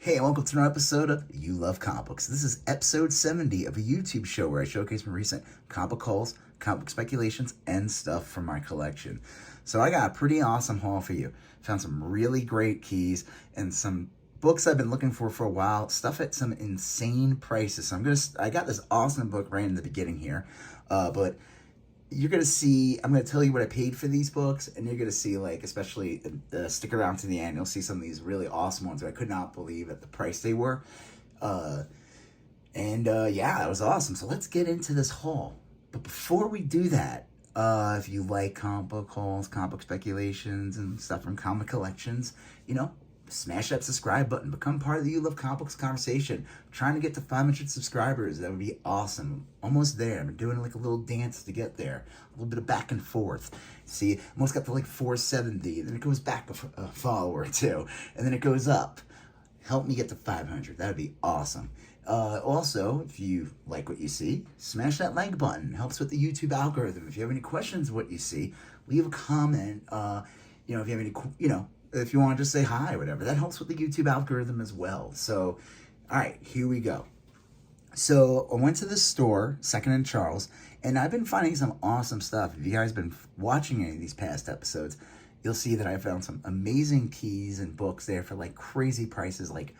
Hey, and welcome to another episode of You Love Comic Books. This is episode 70 of a YouTube show where I showcase my recent comic book hauls, comic book speculations, and stuff from my collection. So I got a pretty awesome haul for you. Found some really great keys and some books I've been looking for a while. Stuff at some insane prices. So I got this awesome book right in the beginning here, but you're going to see, I'm going to tell you what I paid for these books, and you're going to see, like, especially, stick around to the end, you'll see some of these really awesome ones that I could not believe at the price they were. Yeah, that was awesome. So let's get into this haul. But before we do that, if you like comic book hauls, comic book speculations, and stuff from comic collections, smash that subscribe button. Become part of the You Love Comic Books conversation. I'm trying to get to 500 subscribers. That would be awesome. Almost there. I'm doing like a little dance to get there. A little bit of back and forth. See, almost got to like 470. Then it goes back a follower or two. And then it goes up. Help me get to 500. That would be awesome. Also, if you like what you see, smash that like button. It helps with the YouTube algorithm. If you have any questions what you see, leave a comment. If you have any, if you want to just say hi or whatever, that helps with the YouTube algorithm as well. So, all right, here we go. So I went to the store, Second and Charles, and I've been finding some awesome stuff. If you guys have been watching any of these past episodes, you'll see that I found some amazing keys and books there for like crazy prices, like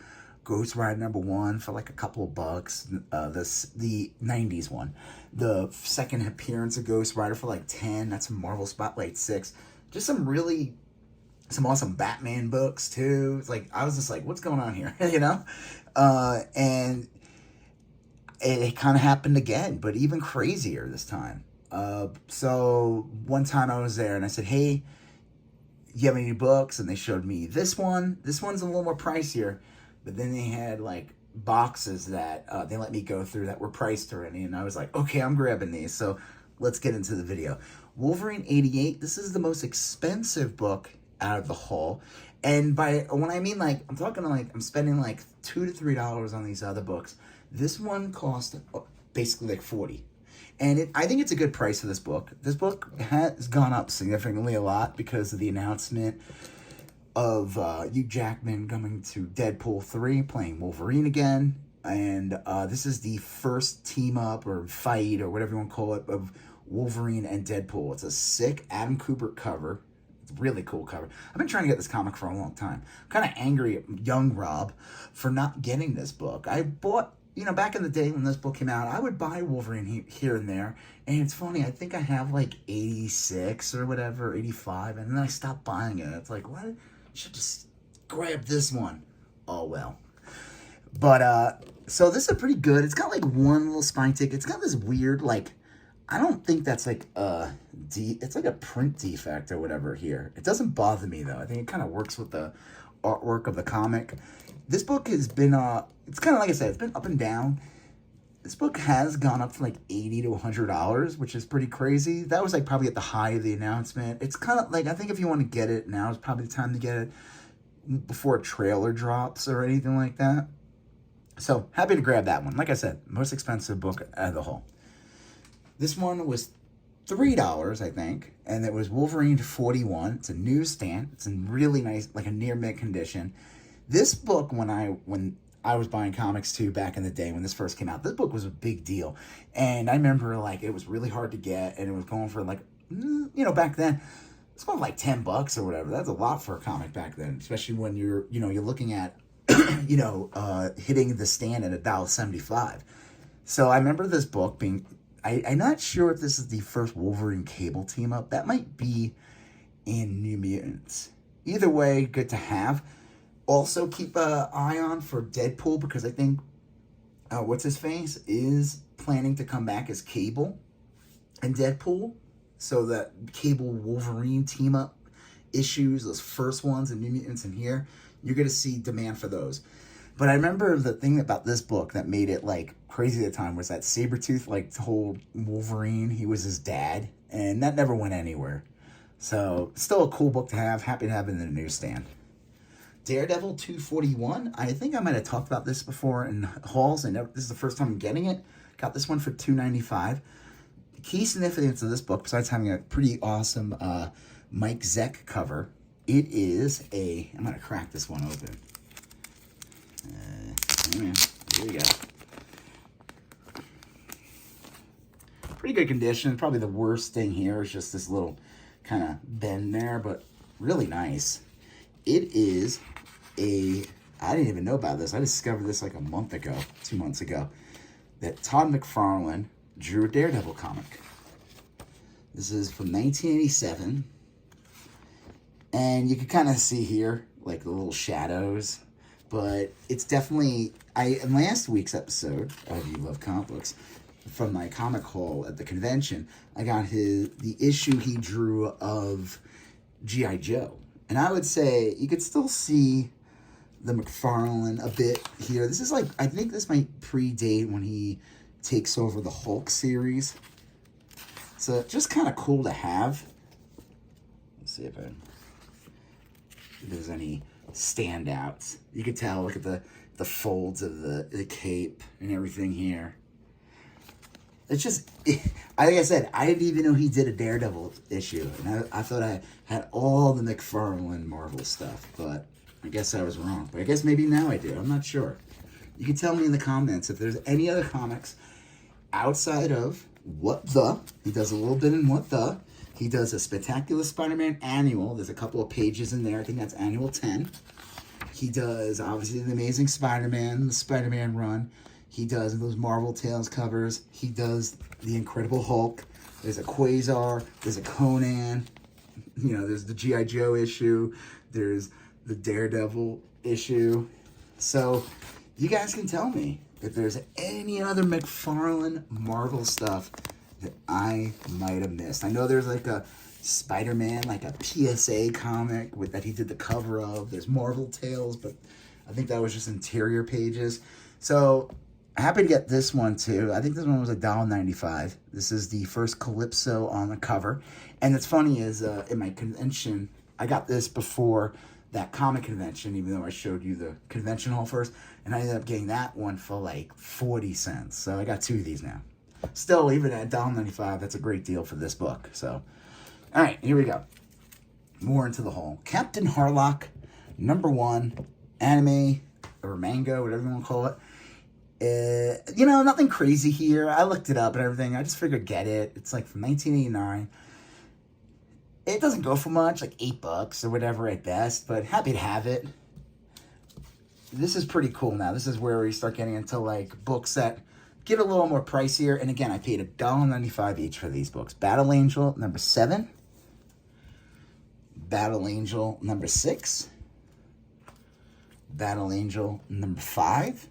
Ghost Rider #1 for like a couple of bucks, the 90s one. The second appearance of Ghost Rider for like 10, that's a Marvel Spotlight 6. Just some awesome Batman books too. It's like, I was just like, what's going on here? And it kind of happened again, but even crazier this time. So one time I was there and I said, hey, you have any books? And they showed me this one. This one's a little more pricier, but then they had like boxes that they let me go through that were priced already. And I was like, okay, I'm grabbing these. So let's get into the video. Wolverine 88. This is the most expensive book out of the haul. And when I mean, like, I'm talking like I'm spending like $2 to $3 on these other books. This one cost basically like $40. And I think it's a good price for this book. This book has gone up significantly a lot because of the announcement of Hugh Jackman coming to Deadpool 3, playing Wolverine again. And this is the first team up or fight or whatever you want to call it of Wolverine and Deadpool. It's a sick Adam Kubert cover. It's a really cool cover. I've been trying to get this comic for a long time. I'm kind of angry at young Rob for not getting this book. I bought, back in the day when this book came out, I would buy Wolverine here and there. And it's funny, I think I have like 86 or whatever, 85, and then I stopped buying it. It's like, what? You should just grab this one. Oh, well. But, so this is pretty good. It's got like one little spine tick. It's got this weird, like, I don't think that's like it's like a print defect or whatever here. It doesn't bother me though. I think it kind of works with the artwork of the comic. This book has been it's kind of like I said, it's been up and down. This book has gone up from like $80 to $100, which is pretty crazy. That was like probably at the high of the announcement. It's kind of like, I think if you want to get it now is probably the time to get it before a trailer drops or anything like that. So happy to grab that one. Like I said, most expensive book out of the whole. This one was $3, I think, and it was Wolverine 41. It's a newsstand. It's in really nice, like a near mint condition. This book, when I was buying comics too back in the day when this first came out, this book was a big deal. And I remember like it was really hard to get, and it was going for like, back then, it's going for like $10 or whatever. That's a lot for a comic back then, especially when you're looking at, hitting the stand at $1.75. So I remember this book being. I'm not sure if this is the first Wolverine Cable team up. That might be in New Mutants. Either way, good to have. Also, keep an eye on for Deadpool because I think what's-his-face is planning to come back as Cable and Deadpool. So that Cable Wolverine team up issues, those first ones in New Mutants in here, you're going to see demand for those. But I remember the thing about this book that made it, like, crazy at the time was that Sabretooth, like, told Wolverine he was his dad, and that never went anywhere. So, still a cool book to have. Happy to have it in the newsstand. Daredevil 241. I think I might have talked about this before in hauls, and this is the first time I'm getting it. Got this one for $2.95. The key significance of this book, besides having a pretty awesome Mike Zeck cover, it is I'm going to crack this one open. pretty good condition. Probably the worst thing here is just this little kind of bend there, but really nice. It is I didn't even know about this. I discovered this like a month ago, 2 months ago, that Todd McFarlane drew a Daredevil comic. This is from 1987. And you can kind of see here, like the little shadows. But it's definitely, in last week's episode of You Love Comic Books, from my comic haul at the convention, I got the issue he drew of G.I. Joe. And I would say you could still see the McFarlane a bit here. This is like, I think this might predate when he takes over the Hulk series. So just kind of cool to have. Let's see if there's any standouts. You could tell, look at the folds of the cape and everything here. It's just, like I said, I didn't even know he did a Daredevil issue. And I thought I had all the McFarlane Marvel stuff, but I guess I was wrong. But I guess maybe now I do. I'm not sure. You can tell me in the comments if there's any other comics outside of What The. He does a little bit in What The. He does a Spectacular Spider-Man annual. There's a couple of pages in there. I think that's annual 10. He does, obviously, the Amazing Spider-Man, the Spider-Man run. He does those Marvel Tales covers. He does the Incredible Hulk. There's a Quasar. There's a Conan. You know, there's the G.I. Joe issue. There's the Daredevil issue. So you guys can tell me if there's any other McFarlane Marvel stuff that I might have missed. I know there's like a Spider-Man, like a PSA comic that he did the cover of. There's Marvel Tales, but I think that was just interior pages. So happy to get this one too. I think this one was $1.95. This is the first Calypso on the cover. And it's funny is in my convention, I got this before that comic convention, even though I showed you the convention haul first. And I ended up getting that one for like 40 cents. So I got 2 of these now. Still, even at $1.95, that's a great deal for this book. So, all right, here we go. More into the haul. Captain Harlock, #1, anime or manga, whatever you want to call it. You know, nothing crazy here. I looked it up and everything. I just figured get it. It's like from 1989. It doesn't go for much, like $8 or whatever at best, but happy to have it. This is pretty cool now. This is where we start getting into like books that get a little more pricier. And again, I paid $1.95 each for these books. Battle Angel #7. Battle Angel #6. Battle Angel #5.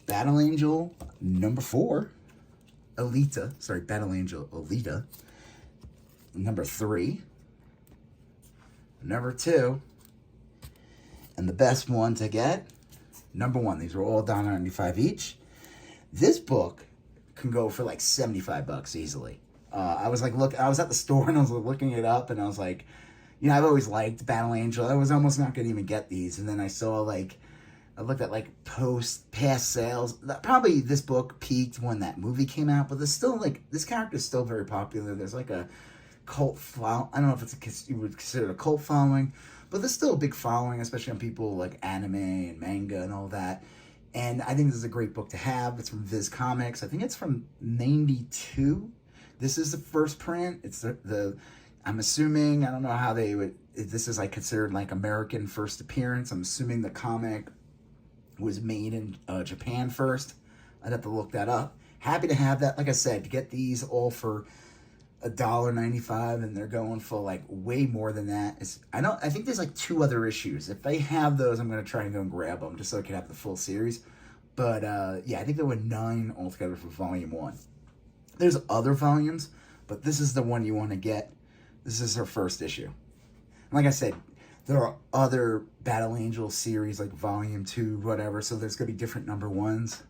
Battle Angel #4. Battle Angel Alita. #3. #2. And the best one to get, #1. These are all $1.95 each. This book can go for like $75 easily. I was at the store and I was looking it up and I was like, you know, I've always liked Battle Angel. I was almost not going to even get these. And then I saw I looked at like past sales. Probably this book peaked when that movie came out, but there's still like, this character is still very popular. There's like a cult following. I don't know if you would consider it a cult following, but there's still a big following, especially on people like anime and manga and all that. And I think this is a great book to have. It's from Viz Comics. I think it's from 92. This is the first print. It's I'm assuming, I don't know how they would, this is like considered like American first appearance. I'm assuming the comic was made in Japan first. I'd have to look that up. Happy to have that. Like I said, to get these all for $1.95 and they're going for like way more than that. I think there's like 2 other issues. If they have those, I'm going to try and go and grab them just so I can have the full series. But yeah, I think there were 9 altogether for volume 1. There's other volumes, but this is the one you want to get. This is her first issue. Like I said, there are other Battle Angel series like volume 2, whatever. So there's going to be different #1s.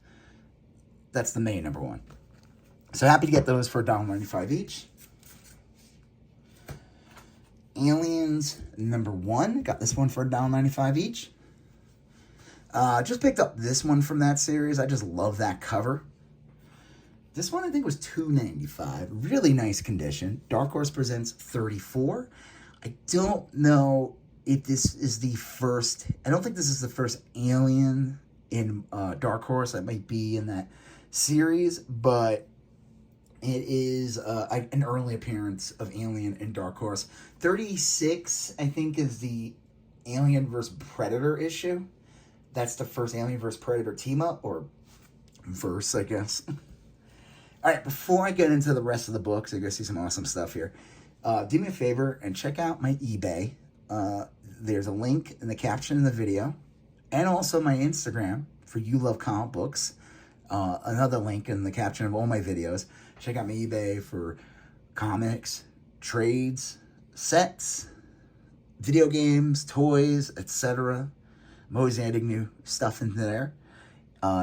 That's the main #1. So happy to get those for $1.95 each. Aliens #1. Got this one for $1.95 each. Just picked up this one from that series. I just love that cover. This one I think was $2.95. Really nice condition. Dark Horse presents 34. I don't know if this is the first. I don't think this is the first Alien in Dark Horse. That might be in that series, but It is an early appearance of Alien and Dark Horse. 36, I think, is the Alien vs. Predator issue. That's the first Alien vs. Predator team-up, or verse, I guess. All right, before I get into the rest of the books, I go see some awesome stuff here. Do me a favor and check out my eBay. There's a link in the caption in the video, and also my Instagram for You Love Comic Books. Another link in the caption of all my videos. Check out my eBay for comics, trades, sets, video games, toys, etc. I'm always adding new stuff into there.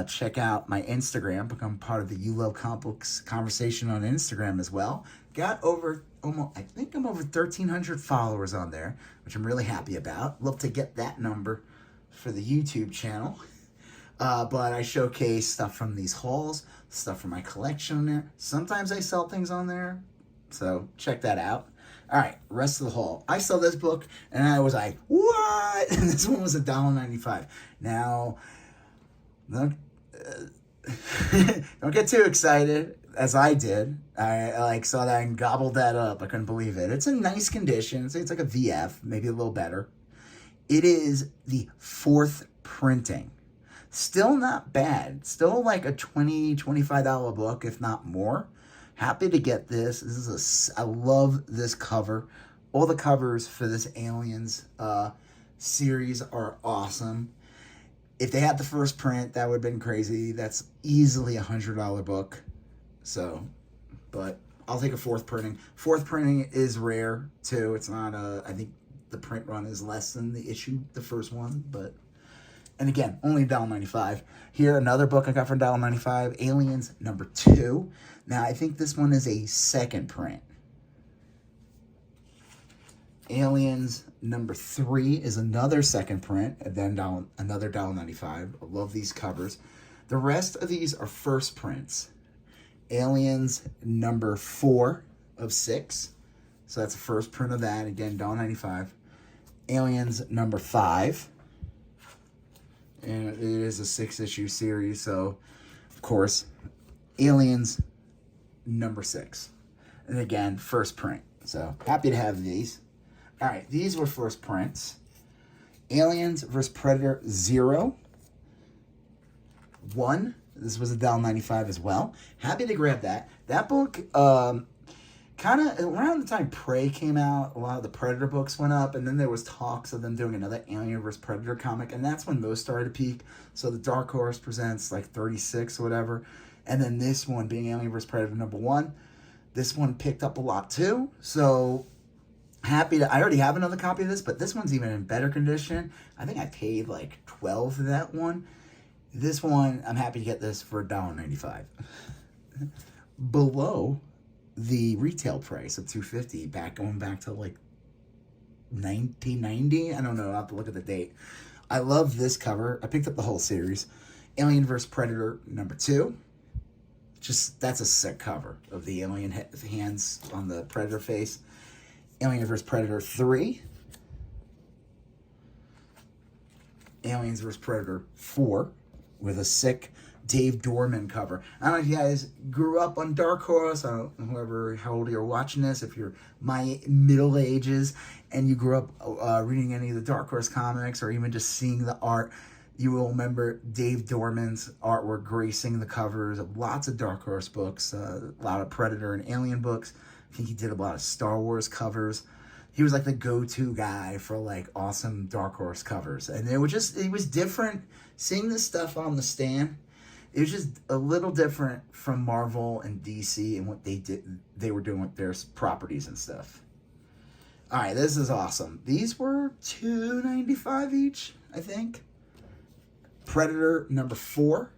Check out my Instagram. Become part of the You Love Comic Books conversation on Instagram as well. Got over I think I'm over 1,300 followers on there, which I'm really happy about. Love to get that number for the YouTube channel. But I showcase stuff from these hauls, stuff from my collection on there. Sometimes I sell things on there, so check that out. All right, rest of the haul. I saw this book, and I was like, what? And this one was $1.95. Now, don't get too excited, as I did. I saw that and gobbled that up. I couldn't believe it. It's in nice condition. It's like a VF, maybe a little better. It is the 4th printing. Still not bad. Still like a $20, $25 book, if not more. Happy to get this. I love this cover. All the covers for this Aliens series are awesome. If they had the first print, that would have been crazy. That's easily a $100 book. So, but I'll take a 4th printing. 4th printing is rare too. It's not I think the print run is less than the issue, the first one, but. And again, only $1.95. Here, another book I got for $1.95, Aliens #2. Now, I think this one is a 2nd print. Aliens #3 is another 2nd print, and then another $1.95. I love these covers. The rest of these are 1st prints. Aliens #4 of 6. So that's the 1st print of that. Again, $1.95. Aliens #5. And it is a 6-issue series, so, of course, Aliens #6. And again, 1st print. So, happy to have these. All right, these were 1st prints. Aliens vs. Predator 0. 1. This was $1.95 as well. Happy to grab that. That book, kind of around the time Prey came out, a lot of the Predator books went up, and then there was talks of them doing another Alien vs. Predator comic, and that's when those started to peak. So the Dark Horse presents like 36 or whatever, and then this one being Alien vs. Predator #1, this one picked up a lot too. So happy to, I already have another copy of this, but this one's even in better condition. I think I paid like $12 for that one. This one, I'm happy to get this for $1.95. Below the retail price of $2.50, going back to like 1990. I don't know. I'll have to look at the date. I love this cover. I picked up the whole series. Alien vs. Predator #2. That's a sick cover of the alien hands on the Predator face. Alien vs. Predator 3. Aliens vs. Predator 4 with a sick Dave Dorman cover. I don't know if you guys grew up on Dark Horse. I don't know how old you're watching this. If you're my middle ages and you grew up reading any of the Dark Horse comics or even just seeing the art, you will remember Dave Dorman's artwork gracing the covers of lots of Dark Horse books, a lot of Predator and Alien books. I think he did a lot of Star Wars covers. He was like the go-to guy for like awesome Dark Horse covers. And it was different seeing this stuff on the stand. It was just a little different from Marvel and DC and what they were doing with their properties and stuff. All right, this is awesome. These were $2.95 each, I think. Predator #4.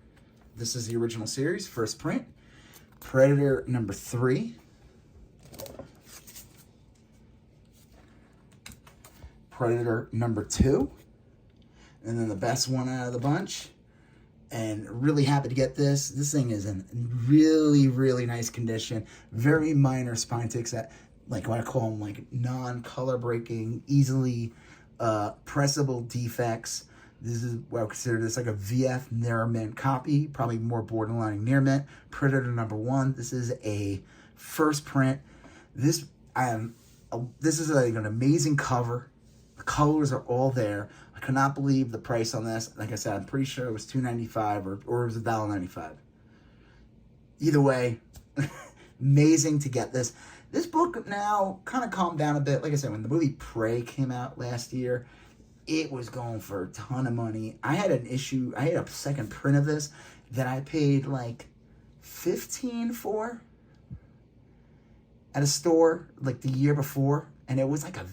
This is the original series, 1st print. Predator #3. Predator #2. And then the best one out of the bunch. And really happy to get this. This thing is in really, really nice condition. Very minor spine ticks that, like what I call them, like non-color breaking, easily pressable defects. This is what I would consider this like a VF near mint copy, probably more borderline near mint. Predator #1. This is a first print. This is like an amazing cover. The colors are all there. I could not believe the price on this. Like I said, I'm pretty sure it was $2.95 or it was $1.95. Either way, amazing to get this. This book now kind of calmed down a bit. Like I said, when the movie Prey came out last year, it was going for a ton of money. I had a second print of this that I paid like $15 for at a store like the year before, and it was like a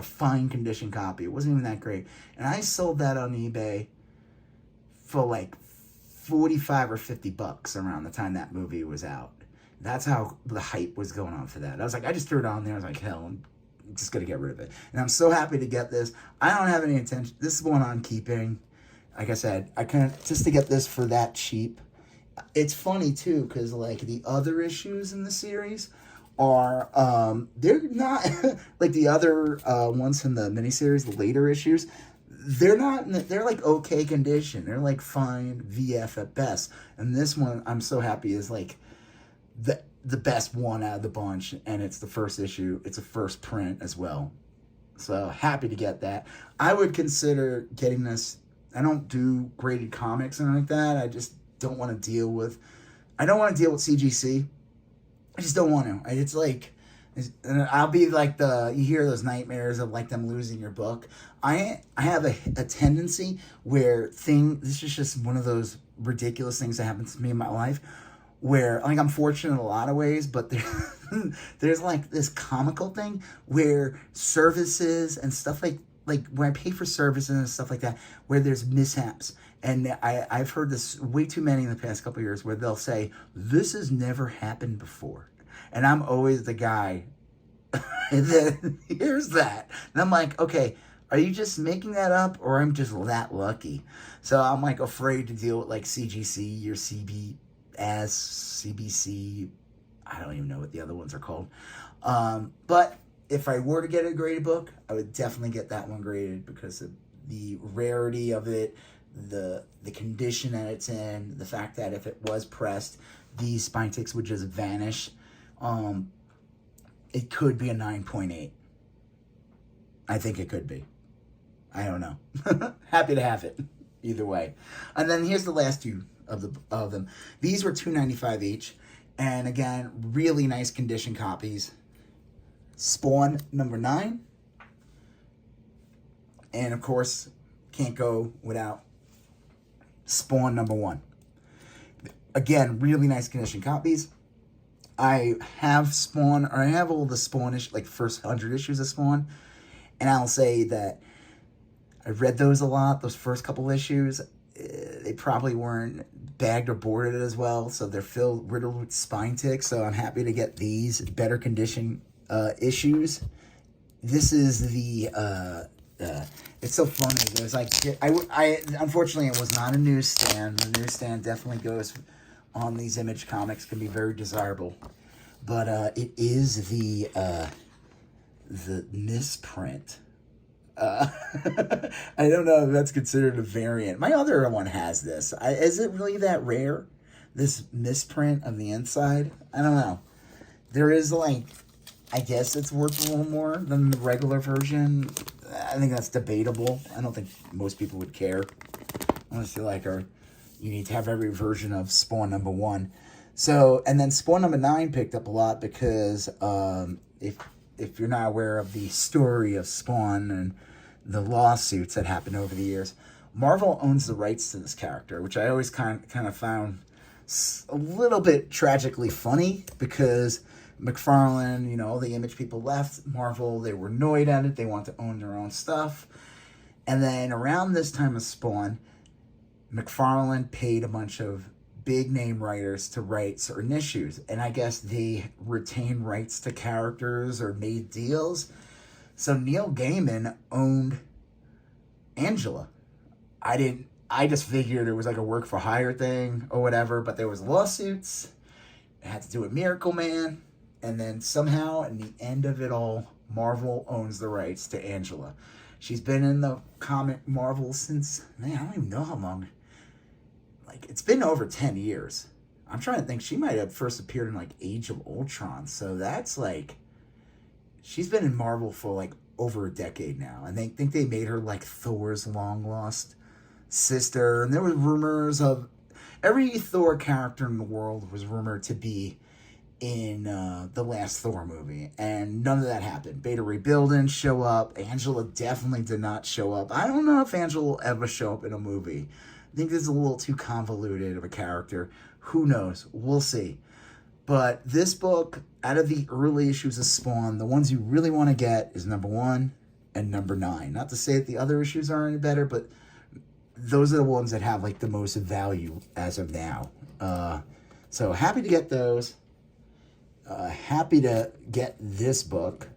fine condition copy. It wasn't even that great. And I sold that on eBay for like 45 or $50 around the time that movie was out. That's how the hype was going on for that. I was like, I just threw it on there. I was like, hell, I'm just going to get rid of it. And I'm so happy to get this. I don't have any intention. This is one I'm keeping. Like I said, I just to get this for that cheap. It's funny, too, because, like, the other issues in the series are, they're not, like, the other ones in the miniseries, the later issues, they're like, okay condition. They're, like, fine VF at best. And this one, I'm so happy, is, like, the best one out of the bunch, and it's the first issue. It's a first print as well. So, happy to get that. I would consider getting this. I don't do graded comics and like that. I just don't want to deal with CGC. I just don't want to. It's like, I'll be like you hear those nightmares of like them losing your book. I have a tendency where this is just one of those ridiculous things that happens to me in my life where, like, I'm fortunate in a lot of ways, but there's like this comical thing where services and stuff like when I pay for services and stuff like that, where there's mishaps. And I've heard this way too many in the past couple of years where they'll say, this has never happened before. And I'm always the guy that hears that. And I'm like, okay, are you just making that up or I'm just that lucky? So I'm like afraid to deal with like CGC or CBC. I don't even know what the other ones are called. But if I were to get a graded book, I would definitely get that one graded because of the rarity of it, the condition that it's in, the fact that if it was pressed, these spine ticks would just vanish. It could be a 9.8. I think it could be. I don't know. Happy to have it either way. And then here's the last two of them. These were $2.95 each, and again, really nice condition copies. Spawn #9, and of course, can't go without Spawn #1. Again, really nice condition copies. I have all the Spawn like first 100 issues of Spawn, and I'll say that I read those a lot. Those first couple issues, they probably weren't bagged or boarded as well, so they're riddled with spine ticks. So I'm happy to get these better condition issues. This is it's so funny. There's like I unfortunately it was not a newsstand. The newsstand definitely goes on these Image Comics, can be very desirable, but it is the misprint. I don't know if that's considered a variant. My other one has this. Is it really that rare? This misprint of the inside? I don't know. There is like, I guess it's worth a little more than the regular version. I think that's debatable. I don't think most people would care. Unless you need to have every version of Spawn #1. So, and then Spawn #9 picked up a lot because if you're not aware of the story of Spawn and the lawsuits that happened over the years, Marvel owns the rights to this character, which I always kind of found a little bit tragically funny because McFarlane, all the Image people left Marvel. They were annoyed at it. They want to own their own stuff. And then around this time of Spawn, McFarlane paid a bunch of big name writers to write certain issues, and I guess they retained rights to characters or made deals. So Neil Gaiman owned Angela. I just figured it was like a work for hire thing or whatever, but there was lawsuits. It had to do with Miracle Man, and then somehow in the end of it all, Marvel owns the rights to Angela. She's been in the comic Marvel since, man, I don't even know how long. Like, it's been over 10 years. I'm trying to think. She might have first appeared in, like, Age of Ultron. So that's, like, she's been in Marvel for, like, over a decade now. And they think they made her, like, Thor's long-lost sister. And there were rumors of every Thor character in the world was rumored to be in the last Thor movie, and none of that happened. Beta Ray Bill didn't show up. Angela definitely did not show up. I don't know if Angela will ever show up in a movie. I think this is a little too convoluted of a character. Who knows? We'll see. But this book, out of the early issues of Spawn, the ones you really want to get is number 1 and number 9. Not to say that the other issues aren't any better, but those are the ones that have, like, the most value as of now. So happy to get those. Happy to get this book.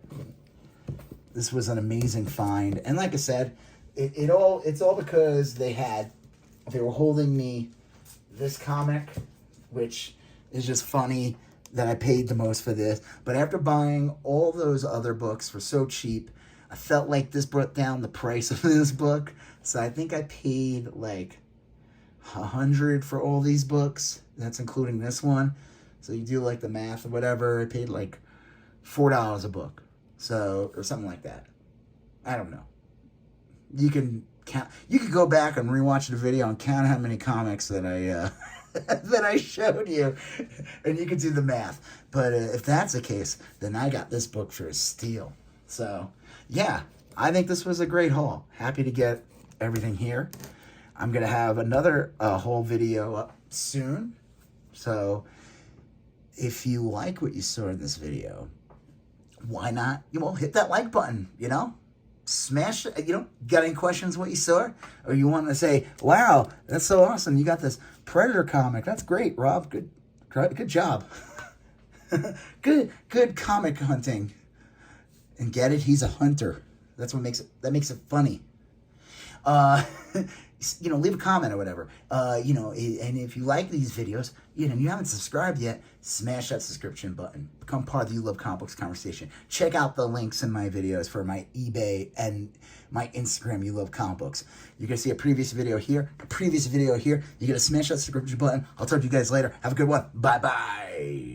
This was an amazing find, and like I said, it's all because they were holding me this comic, which is just funny that I paid the most for this. But after buying all those other books for so cheap, I felt like this brought down the price of this book. So I think I paid like $100 for all these books. That's including this one. So you do like the math or whatever. I paid like $4 a book. So, or something like that. I don't know. You can count. You could go back and rewatch the video and count how many comics that I that I showed you, and you can do the math. But if that's the case, then I got this book for a steal. So, yeah, I think this was a great haul. Happy to get everything here. I'm gonna have another haul video up soon. So, if you like what you saw in this video, why not, hit that like button, Smash it, got any questions what you saw? Or you want to say, wow, that's so awesome, you got this Predator comic, that's great, Rob, good job. good comic hunting. And get it, he's a hunter. That's what makes it funny. Leave a comment or whatever. And if you like these videos, and you haven't subscribed yet, smash that subscription button. Become part of the You Love Comic Books conversation. Check out the links in my videos for my eBay and my Instagram, You Love Comic Books. You're going to see a previous video here, a previous video here. You're going to smash that subscription button. I'll talk to you guys later. Have a good one. Bye-bye.